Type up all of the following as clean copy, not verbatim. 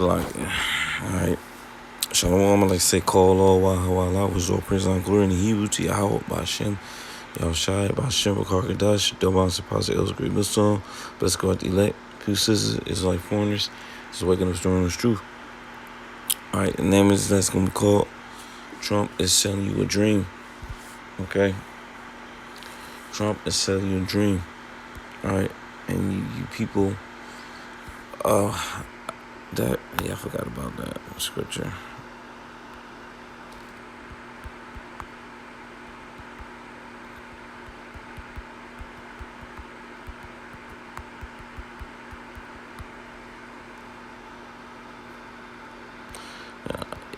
Like, alright. Shalom, like say call all while I was your praise and glory in the Hebrew to Yahweh Bashem, Yahushai, Bashem, Bakarkadash, Doban, Sapasa, Els, Great Muslim, Bless God, the elect, few sisters, Israelite foreigners, is waking up storing the truth. Alright, the name is that's gonna be called Trump is Selling You a Dream. Okay? Trump is selling you a dream. Alright, and you people, I forgot about that scripture.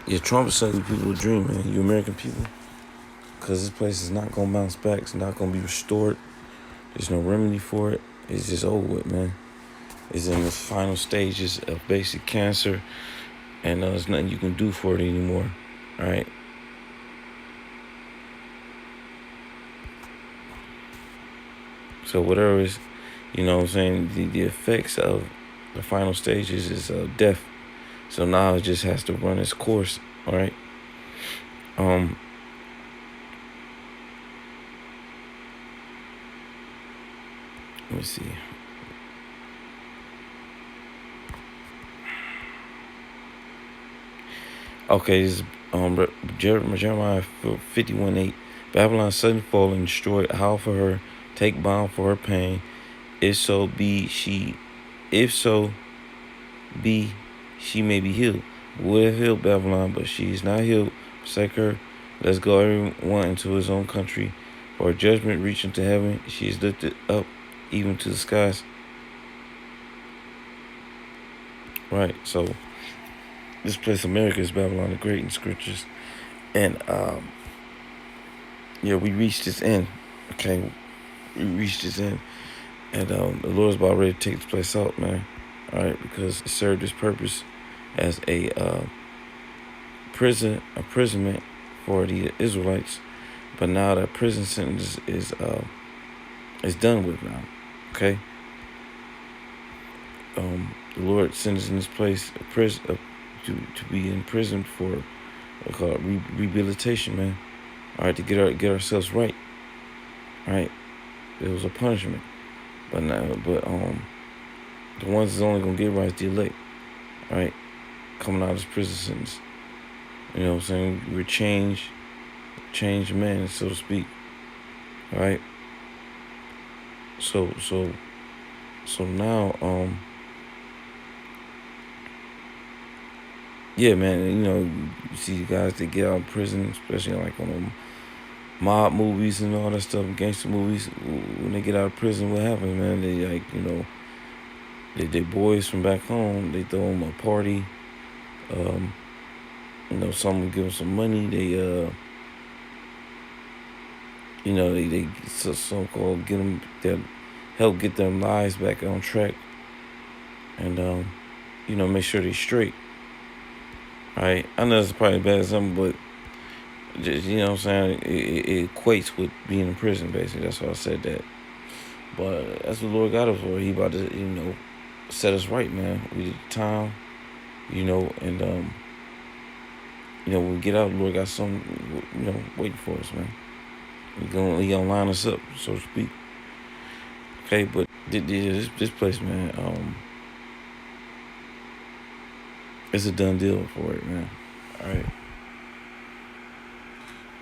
Yeah, Trump is selling you people a dream, man. You American people. Because this place is not going to bounce back. It's not going to be restored. There's no remedy for it. It's just over with, man. It's in the final stages of basic cancer. And there's nothing you can do for it anymore. All right? So whatever is, you know what I'm saying, the effects of the final stages is death. So now it just has to run its course. All right? Let me see. Okay, this is Jeremiah 51:8. Babylon suddenly fall and destroyed. Howl for her, take balm for her pain. If so be, she may be healed. Would have healed Babylon, but she is not healed. Forsake her. Let's go everyone into his own country. For her judgment reaching to heaven, she is lifted up even to the skies. Right, so this place, America, is Babylon the Great in scriptures. And, we reached this end. Okay, we reached this end. And the Lord's about ready to take this place out, man. All right, because it served its purpose as a imprisonment for the Israelites. But now that prison sentence is done with now. Okay. The Lord sends us in this place to be in prison for rehabilitation, man. All right, to get ourselves right. All right, it was a punishment, but the ones that's only gonna get right is the elect. All right, coming out of this prison sentence. You know what I'm saying? We're changed man, so to speak. All right. So now, yeah, man. You know, you see the guys that get out of prison, especially like on them mob movies and all that stuff, gangster movies. When they get out of prison, what happens, man? They like, you know, they boys from back home. They throw them a party. You know, someone give them some money. They you know, they so-called get them that help get their lives back on track, and you know, make sure they straight. All right, I know it's probably bad something, but just, you know what I'm saying, it equates with being in prison, basically. That's why I said that. But that's what the Lord got us for. He about to, you know, set us right, man. We did time, you know, and you know, when we get out, the Lord got something, you know, waiting for us, man. He gonna line us up, so to speak. Okay, but this place, man, it's a done deal for it, man. All right.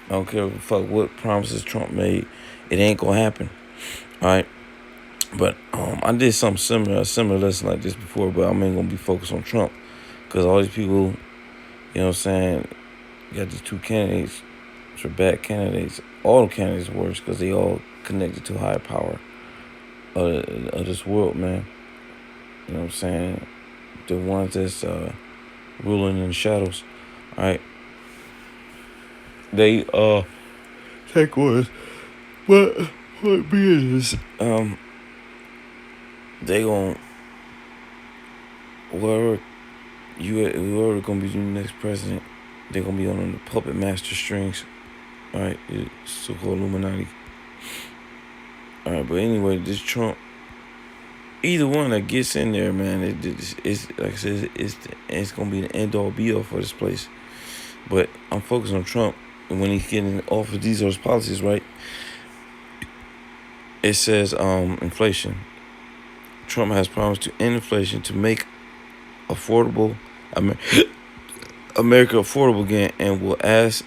I don't care what promises Trump made. It ain't gonna happen. All right. But I did something a similar lesson like this before, but I ain't gonna be focused on Trump, because all these people, you know what I'm saying, you got these two candidates, which are bad candidates. All the candidates are worse because they all connected to higher power of this world, man. You know what I'm saying? The ones that's ruling in the shadows, all right? They take orders, but what business? They gon' whoever gonna be the next president, they're gonna be on the puppet master strings. All right, so-called Illuminati. All right, but anyway, this Trump, either one that gets in there, man, it's like I said, it's gonna be the end all be all for this place. But I'm focused on Trump, and when he's getting off of these are his policies, right? It says inflation. Trump has promised to end inflation to make affordable America affordable again, and will ask.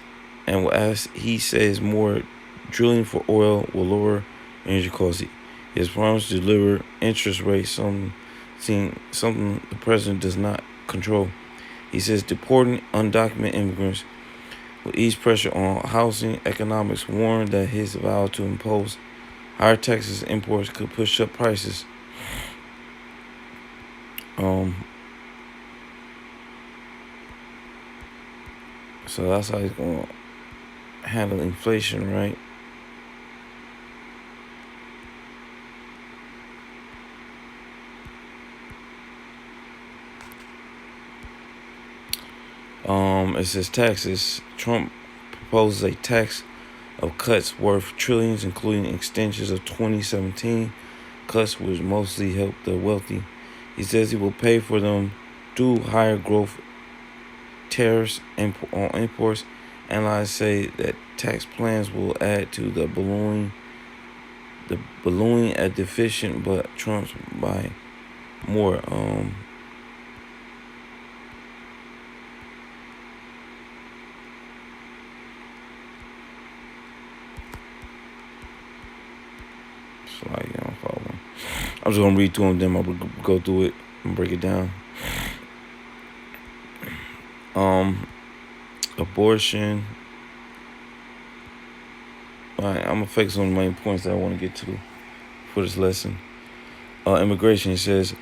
He says more drilling for oil will lower energy costs. He has promised to deliver interest rates, something the president does not control. He says deporting undocumented immigrants will ease pressure on housing. Economics warned that his vow to impose higher taxes on imports could push up prices. Um, so that's how he's gonna handle inflation, right? It says taxes. Trump proposes a tax of cuts worth trillions, including extensions of 2017 cuts, which mostly help the wealthy. He says he will pay for them through higher growth tariffs on imports. Analysts say that tax plans will add to the ballooning at deficient, but Trump's by more. So like, I'm following. I'm just gonna read through them, then I'll go through it and break it down. Abortion. All right, I'm gonna focus on the main points that I want to get to for this lesson. Immigration. It says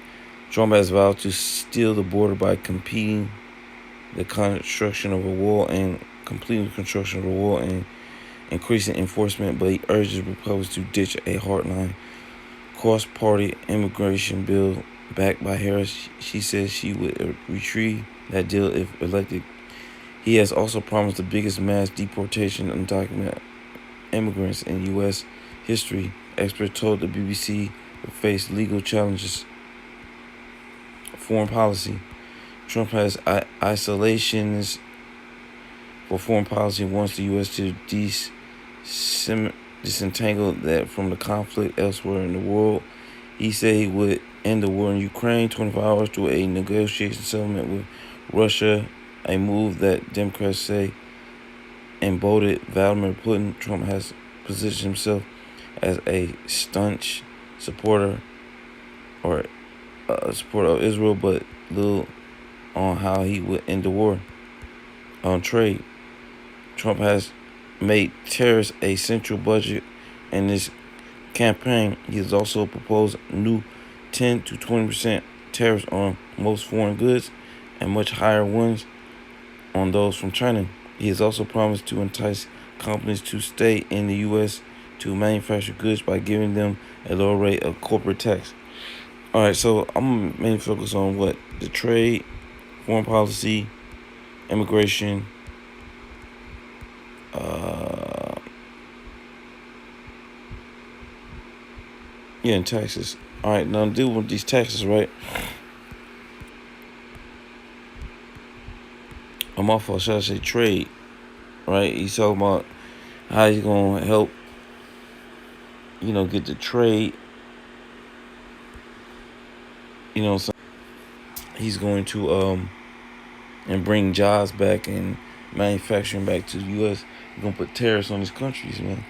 Trump has vowed to steal the border by completing the construction of a wall and increasing enforcement, but he urges Republicans to ditch a hardline cross-party immigration bill backed by Harris. She says she would retrieve that deal if elected. He has also promised the biggest mass deportation of undocumented immigrants in U.S. history. Experts told the BBC would face legal challenges. Foreign policy. Trump has isolationist for foreign policy and wants the U.S. to disentangle that from the conflict elsewhere in the world. He said he would end the war in Ukraine 24 hours through a negotiation settlement with Russia, a move that Democrats say emboldened Vladimir Putin. Trump has positioned himself as a staunch supporter of Israel, but little on how he would end the war. On trade, Trump has made tariffs a central budget in his campaign. He has also proposed new 10 to 20% tariffs on most foreign goods and much higher ones on those from China. He has also promised to entice companies to stay in the U.S. to manufacture goods by giving them a lower rate of corporate tax. All right, so I'm mainly focused on what the trade, foreign policy, immigration, and taxes. All right, now deal with these taxes, right? I'm off of, should I say, trade, right? He's talking about how he's gonna help, get the trade. So he's going to and bring jobs back and manufacturing back to the U.S. He's gonna put tariffs on these countries, man.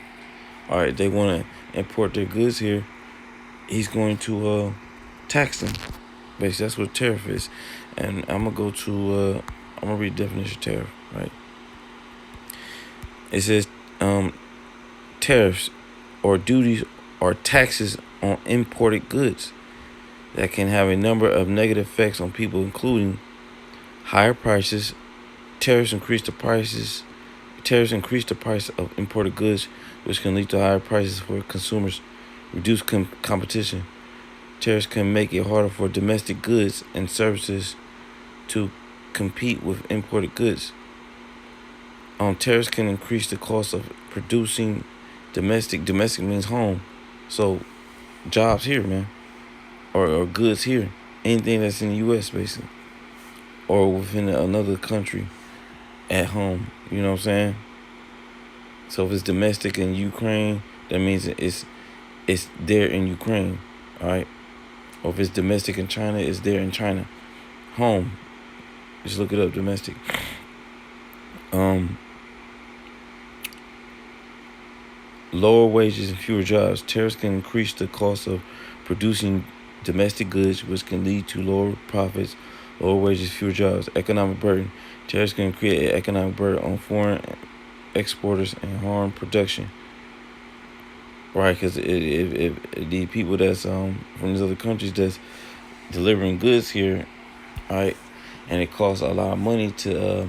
All right, they want to import their goods here. He's going to tax them. Basically, that's what tariff is. And I'm gonna read the definition of tariff, right? It says tariffs or duties or taxes on imported goods that can have a number of negative effects on people, including higher prices. Tariffs increase the price of imported goods, which can lead to higher prices for consumers. Reduce competition. Tariffs can make it harder for domestic goods and services to compete with imported goods. Tariffs can increase the cost of producing domestic. Domestic means home, so jobs here, man. or goods here, anything that's in the U.S. basically, or within another country at home. You know what I'm saying? So if it's domestic in Ukraine, that means it's there in Ukraine, all right? Or if it's domestic in China, it's there in China. Home, just look it up, domestic. Lower wages and fewer jobs. Tariffs can increase the cost of producing domestic goods, which can lead to lower profits, lower wages, fewer jobs. Economic burden. Tariffs can create an economic burden on foreign exporters and harm production. Right, because if the people that's from these other countries that's delivering goods here, right, and it costs a lot of money to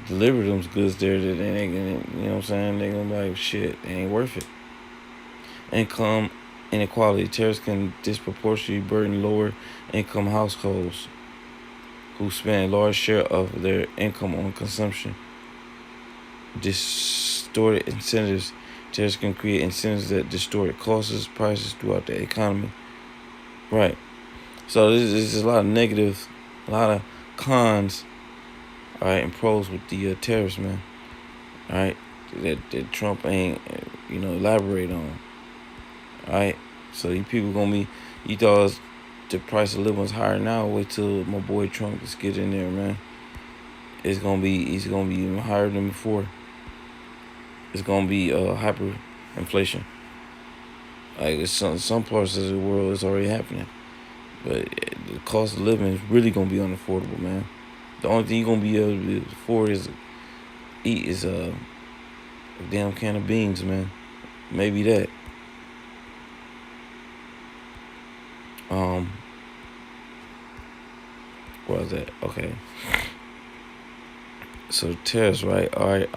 deliver them goods there, that they ain't gonna, you know what I'm saying? They gonna be like, shit, it ain't worth it. Income inequality. Tariffs can disproportionately burden lower income households who spend a large share of their income on consumption. Distorted incentives. Tariffs can create incentives that distort costs, prices throughout the economy. Right. So there's a lot of negatives, a lot of cons, all right, and pros with the tariffs, man. All right, that Trump ain't, elaborate on. All right, so you people gonna be, you thought the price of living was higher now. Wait till my boy Trump gets get in there, man. He's gonna be even higher than before. It's gonna be hyperinflation. Like it's some parts of the world it's already happening, but the cost of living is really gonna be unaffordable, man. The only thing you're gonna be able to afford is eat is a damn can of beans, man. Maybe that. What was that? Okay. So tariffs, right? All right.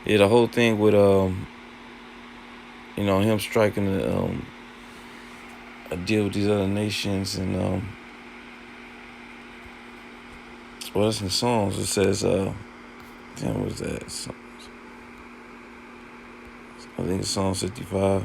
Yeah, the whole thing with him striking a deal with these other nations and well, that's in Psalms. It says damn, what was that? I think it's Psalm 65.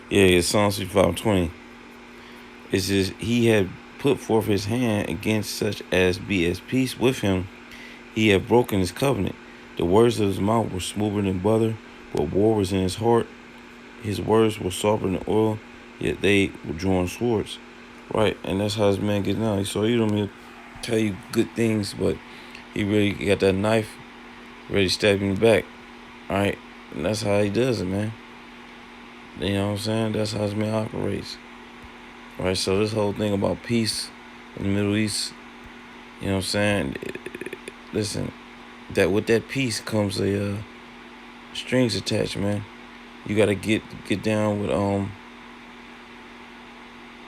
Yeah, it's Psalm 65:20. It says he had put forth his hand against such as be at peace with him. He had broken his covenant. The words of his mouth were smoother than butter, but war was in his heart. His words were softer than oil, yet they were drawn swords. Right, and that's how this man gets now. So you don't mean tell you good things, but he really got that knife ready to stab you in the back. All right, and that's how he does it, man. You know what I'm saying? That's how this man operates. All right, so this whole thing about peace in the Middle East, you know what I'm saying? Listen, that with that peace comes a strings attached, man. You gotta get down with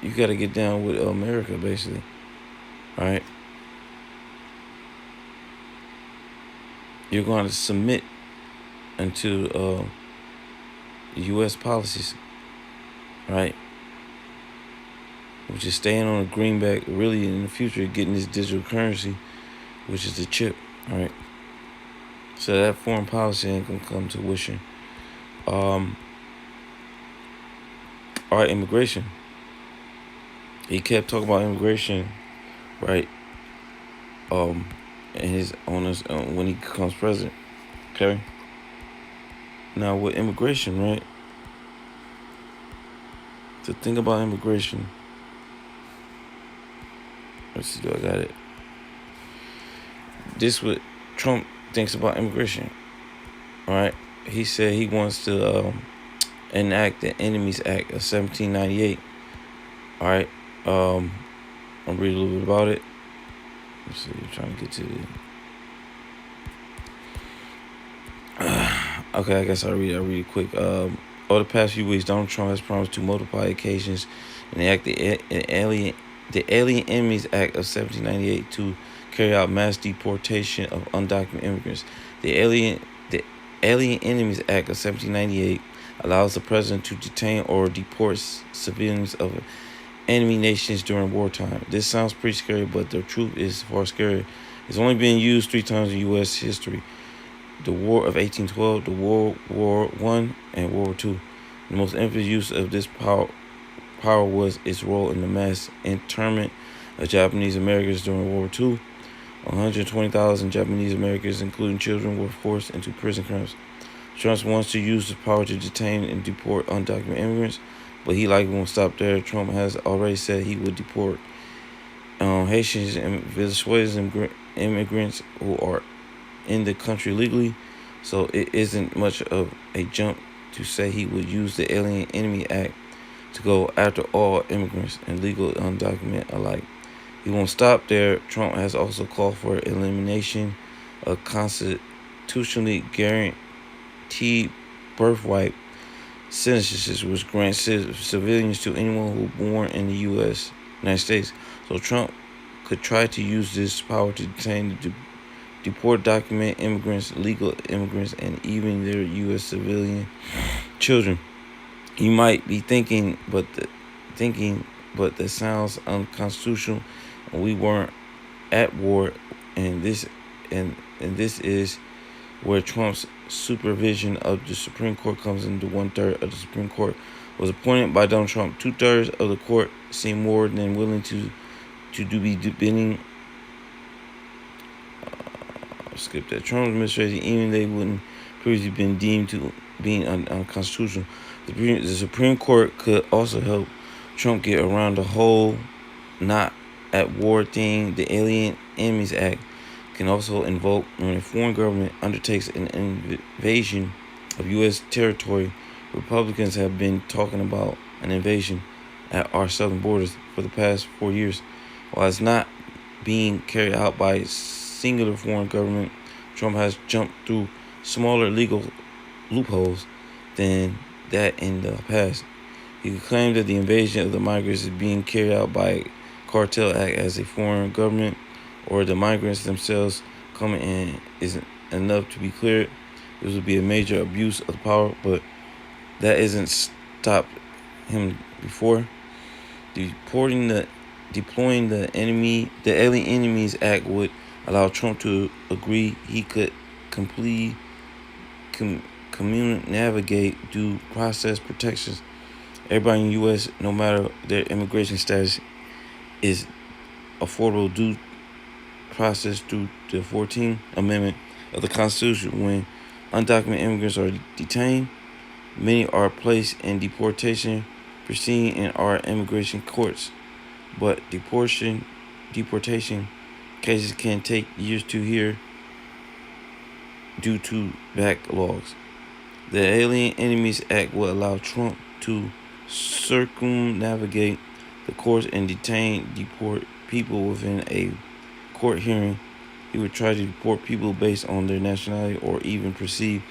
you gotta get down with America, basically. All right, you're going to submit unto U.S. policies, right? Which is staying on a greenback. Really, in the future, getting this digital currency, which is the chip, all right? So that foreign policy ain't gonna come to fruition. All right, immigration. He kept talking about immigration, right? And his owners when he becomes president. Okay. Now with immigration, right? To think about immigration. Let's see, do I got it? This what Trump thinks about immigration. All right. He said he wants to enact the Enemies Act of 1798. All right. I'll read a little bit about it. Let's see, I'm trying to get to the. Okay, I guess I'll read it quick. Over the past few weeks, Donald Trump has promised to multiply occasions and enact the Alien Enemies Act of 1798 to carry out mass deportation of undocumented immigrants. The Alien Enemies Act of 1798 allows the president to detain or deport civilians of enemy nations during wartime. This sounds pretty scary, but the truth is far scarier. It's only been used 3 times in U.S. history: the War of 1812, the World War I, and World War II. The most infamous use of this power was its role in the mass internment of Japanese Americans during World War II. 120,000 Japanese Americans, including children, were forced into prison camps. Trump wants to use this power to detain and deport undocumented immigrants, but he likely won't stop there. Trump has already said he would deport Haitians and Venezuelan immigrants who are in the country legally, so it isn't much of a jump to say he would use the Alien Enemy Act to go after all immigrants and legal undocumented alike. He won't stop there. Trump has also called for elimination of constitutionally guaranteed birthright citizenship, which grants civilians to anyone who born in the United States. So Trump could try to use this power to detain, deport documented immigrants, legal immigrants, and even their U.S. civilian children. You might be thinking, but that sounds unconstitutional. We weren't at war, and this is where Trump's supervision of the Supreme Court comes in. 1/3 of the Supreme Court was appointed by Donald Trump. 2/3 of the court seem more than willing to be bending. Skip that. Trump's administration, even they wouldn't previously been deemed to being unconstitutional. The Supreme Court could also help Trump get around the whole not at war thing. The Alien Enemies Act can also invoke when a foreign government undertakes an invasion of U.S. territory. Republicans have been talking about an invasion at our southern borders for the past 4 years. While it's not being carried out by a singular foreign government, Trump has jumped through smaller legal loopholes than that in the past. He could claim that the invasion of the migrants is being carried out by a cartel act as a foreign government, or the migrants themselves coming in isn't enough to be cleared. This would be a major abuse of power, but that isn't stopped him before. Deploying the Alien Enemies Act would allow Trump to agree he could completely navigate due process protections. Everybody in the U.S., no matter their immigration status, is affordable due process through the 14th Amendment of the Constitution. When undocumented immigrants are detained, many are placed in deportation proceeding in our immigration courts, but deportation cases can take years to hear due to backlogs. The Alien Enemies Act will allow Trump to circumnavigate the courts and deport people within a court hearing. He would try to deport people based on their nationality or even perceived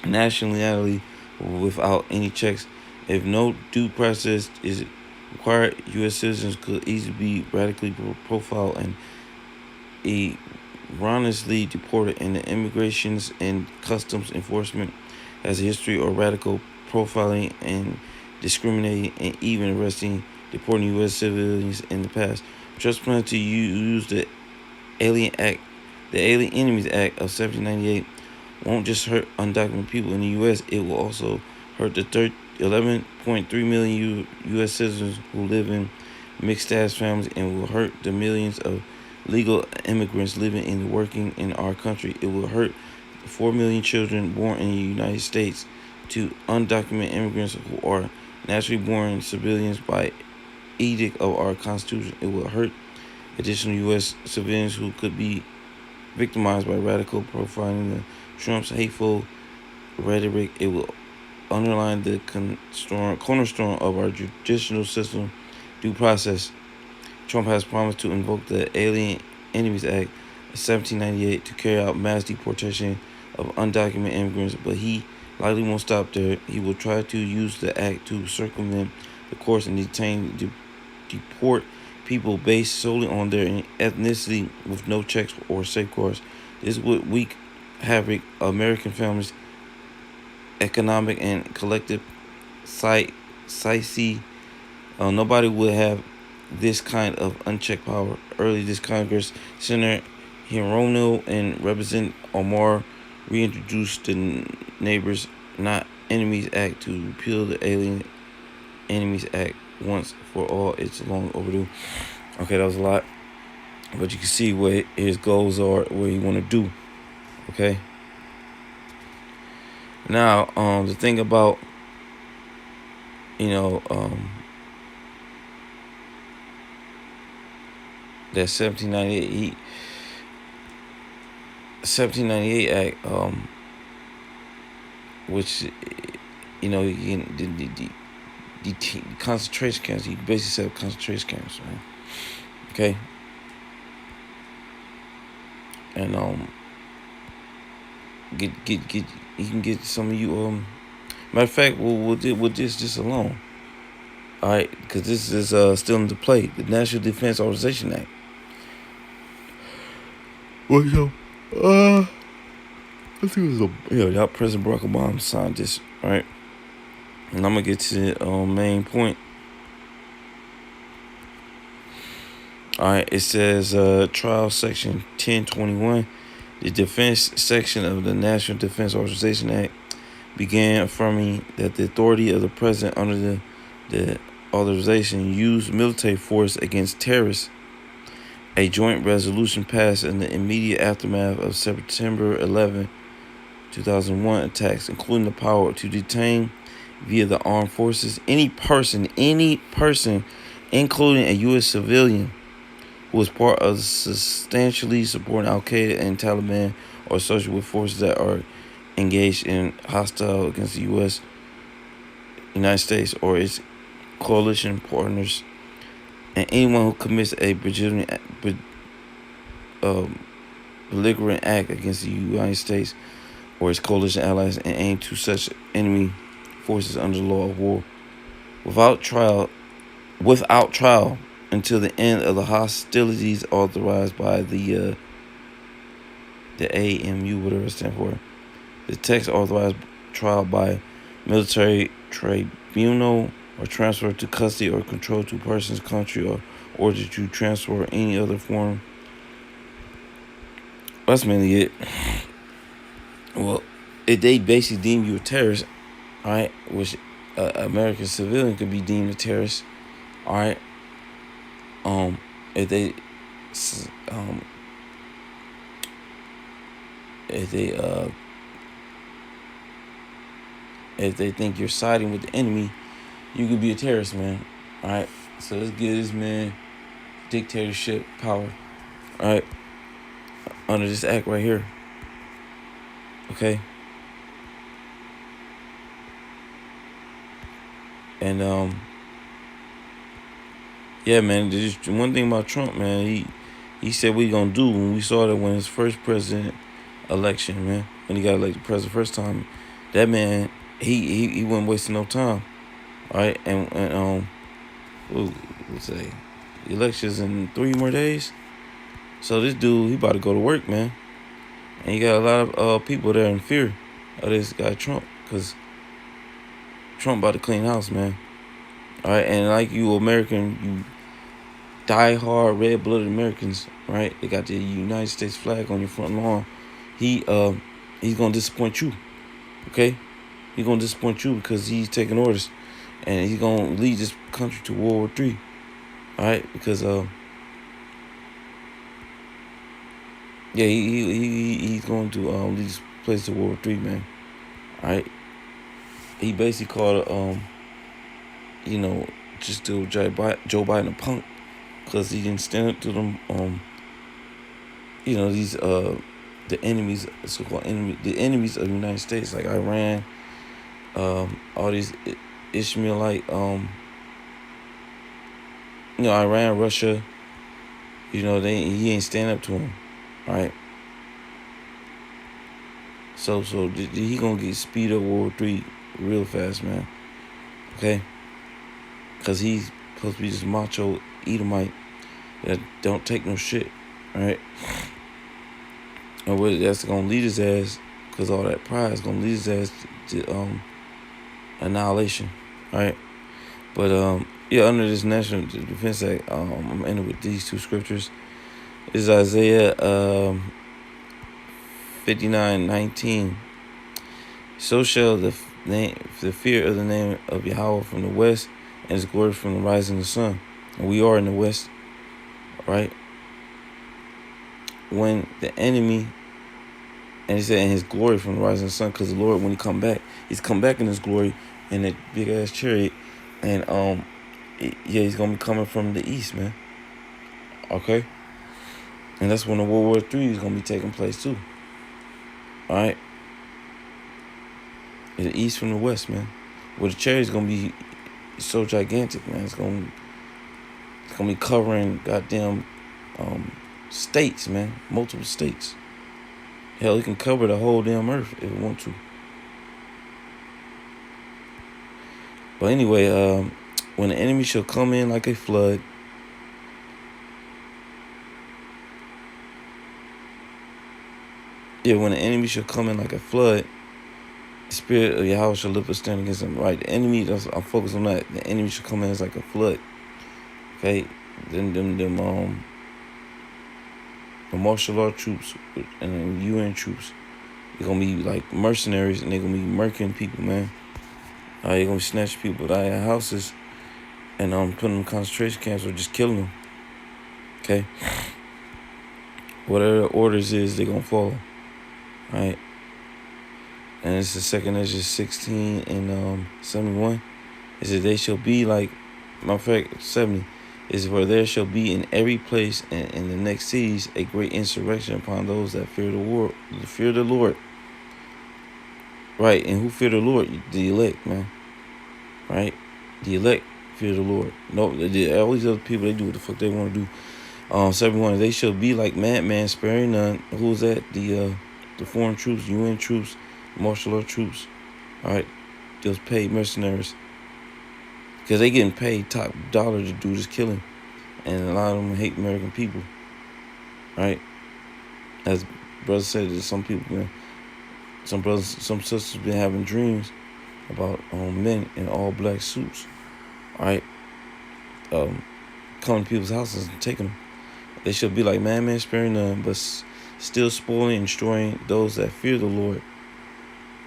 nationality without any checks. If no due process is required, U.S. citizens could easily be radically profiled and erroneously deported, and the Immigrations and Customs Enforcement has a history of radical profiling and discriminating and even arresting, deporting U.S. civilians in the past. Trust plans to use the Alien Enemies Act of 1798 won't just hurt undocumented people in the U.S., it will also hurt the 11.3 million U.S. citizens who live in mixed-status families, and will hurt the millions of legal immigrants living and working in our country. It will hurt 4 million children born in the United States to undocumented immigrants who are naturally born civilians by edict of our Constitution. It will hurt additional U.S. civilians who could be victimized by radical profiling the Trump's hateful rhetoric. It will underline the cornerstone of our judicial system, due process. Trump has promised to invoke the Alien Enemies Act of 1798 to carry out mass deportation of undocumented immigrants, but he likely won't stop there. He will try to use the act to circumvent the courts and deport people based solely on their ethnicity with no checks or safeguards. This would wreak havoc American families' economic and collective psyche. Nobody would have this kind of unchecked power. Early this Congress, Senator Hirono and Representative Omar reintroduced the Neighbors Not Enemies Act to repeal the Alien Enemies Act once for all. It's long overdue. Okay, that was a lot, but you can see what his goals are, what he want to do. Okay. Now, the thing about that 1798 Act, which the concentration camps. He basically set up concentration camps, right? Okay. And get you can get some of you matter of fact, with this alone, all right, because this is still into play. The National Defense Authorization Act. Well, I think it was y'all President Barack Obama signed this, right? And I'm gonna get to the main point. All right, it says trial section 1021. The defense section of the National Defense Authorization Act began affirming that the authority of the president under the authorization use military force against terrorists. A joint resolution passed in the immediate aftermath of September 11, 2001 attacks, including the power to detain via the armed forces any person, including a U.S. civilian who was part of substantially supporting Al-Qaeda and Taliban or associated with forces that are engaged in hostile against the U.S., United States, or its coalition partners, and anyone who commits a belligerent act against the United States or its coalition allies and aim to such enemy forces under the law of war without trial until the end of the hostilities authorized by the AMU, whatever it stands for. The text authorized trial by military tribunal or transfer to custody or control to person's country or order to transfer or any other form. That's mainly it. Well, if they basically deem you a terrorist, all right, which American civilian could be deemed a terrorist, all right. If they if they think you're siding with the enemy, you could be a terrorist, man. All right. So let's give this man dictatorship power. All right. Under this act right here. Okay. And yeah, man. Just one thing about Trump, man. He said what he gonna do when we saw that when his first president election, man, when he got elected president first time, that man he wasn't wasting no time. All right, and we'll say elections in 3 more days. So this dude, he about to go to work, man, and he got a lot of people there in fear of this guy Trump, cause Trump about to clean house, man. All right, and like you American, you die-hard red-blooded Americans, right? They got the United States flag on your front lawn. He's gonna disappoint you, okay? He's gonna disappoint you because he's taking orders, and he's gonna lead this country to World War III, all right? Because yeah, he's going to lead this place to World War III, man. All right. He basically called just to Joe Biden a punk because he didn't stand up to them. These the enemies, so-called the enemies of the United States, like Iran, all these Ishmaelite, Iran, Russia, You know, he ain't stand up to him, right? So he gonna get speed up World War III real fast, man. Okay, cause he's supposed to be this macho Edomite that don't take no shit, right? And what that's gonna lead his ass, cause all that pride is gonna lead his ass to annihilation, right? But yeah, under this National Defense Act, I'm ending with these two scriptures. This is Isaiah 59:19. So shall the fear of the name of Yahweh from the west, and his glory from the rising of the sun. And we are in the west, right? When the enemy, and he said, and his glory from the rising of the sun, because the Lord, when he come back, he's come back in his glory in that big ass chariot, and yeah, he's gonna be coming from the east, man. Okay, and that's when the World War III is gonna be taking place too. All right, the east from the west, man. Where the chariot's gonna be so gigantic, man. It's gonna be covering goddamn states, man. Multiple states. Hell, it can cover the whole damn earth if it want to. But anyway, when the enemy shall come in like a flood, when the enemy shall come in like a flood, the spirit of Yahweh shall lift a stand against them. Right, the enemy. I'm focused on that. The enemy shall come in as like a flood. Okay, the martial law troops and the UN troops, they're gonna be like mercenaries, and they're gonna be murking people, man. They're gonna be snatching people out of their houses and putting them in concentration camps or just killing them. Okay, whatever the orders is, they're gonna follow. Right, and it's the second Ezra 16 and 71. It says they shall be like, matter of fact, 70 is where there shall be in every place and in the next cities a great insurrection upon those that fear the Lord. Right, and who fear the Lord? The elect, man. Right, the elect fear the Lord. No, all these other people, they do what the fuck they want to do. 71, they shall be like madman, sparing none. Who's that? The foreign troops, UN troops, martial law troops. All right, those paid mercenaries. Because they getting paid top dollar to do this killing. And a lot of them hate American people. Right? As brother said, there's some people, man, some brothers, some sisters been having dreams about men in all black suits. Right? Coming to people's houses and taking them. They should be like madman, sparing none, but still spoiling and destroying those that fear the Lord.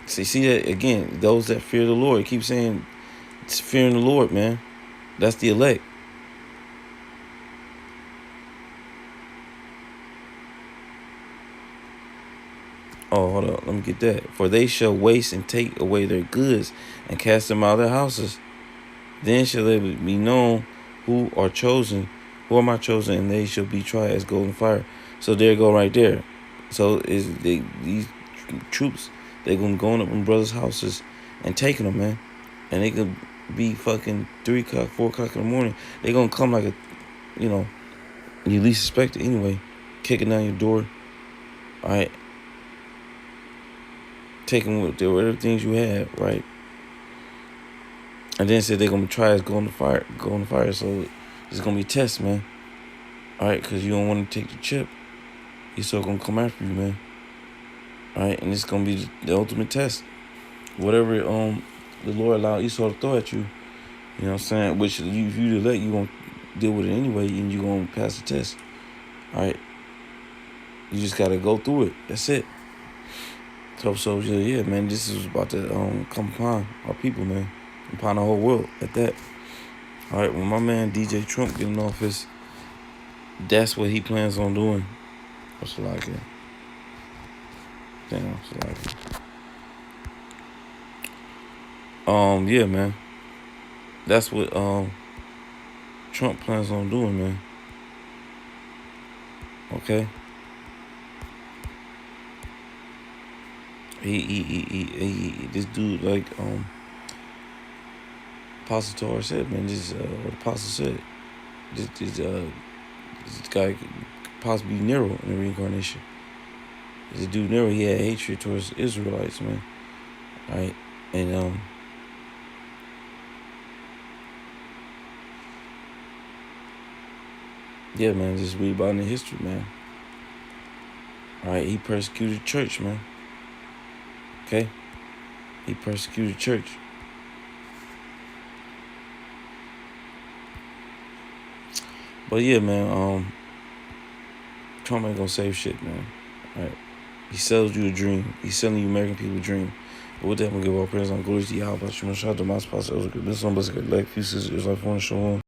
See that again, those that fear the Lord. Keep saying it's fearing the Lord, man. That's the elect. Oh, hold up. Let me get that. For they shall waste and take away their goods and cast them out of their houses. Then shall they be known who are chosen, who are my chosen, and they shall be tried as golden fire. So there you go right there. So these troops, they gonna go up in brothers' houses and taking them, man. And they could be fucking 3 o'clock, 4 o'clock in the morning. They gonna come like you least expect it anyway. Kicking down your door. All right. Taking whatever things you have, right? And then said they're gonna try as go on the fire. So it's gonna be tests, man. All right, because you don't want to take the chip. He's still gonna come after you, man. All right, and it's gonna be the ultimate test. Whatever the Lord allowed Esau to throw at you, you know what I'm saying? Which if you elect, you gonna deal with it anyway, and you gonna pass the test. All right, you just gotta go through it. That's it. So yeah, man, this is about to come upon our people, man, upon the whole world at that. All right, when my man DJ Trump get in office, that's what he plans on doing. What's it like it? Damn, what's it like it? Yeah, man. That's what Trump plans on doing, man. Okay. He this dude, like Apostle Torah said, man, this what Apostle said. This This guy could possibly be Nero in the reincarnation. This dude Nero, he had hatred towards Israelites, man. Right? And yeah, man, just read about in the history, man. Right? He persecuted the church, man. Okay? He persecuted the church. But yeah, man, Trump ain't gonna save shit, man. Right? He sells you a dream. He's selling you American people a dream. But with that, I'm gonna give all praise and glory to Yahweh. Shout out to my spouse. This one was like few sisters like one show on.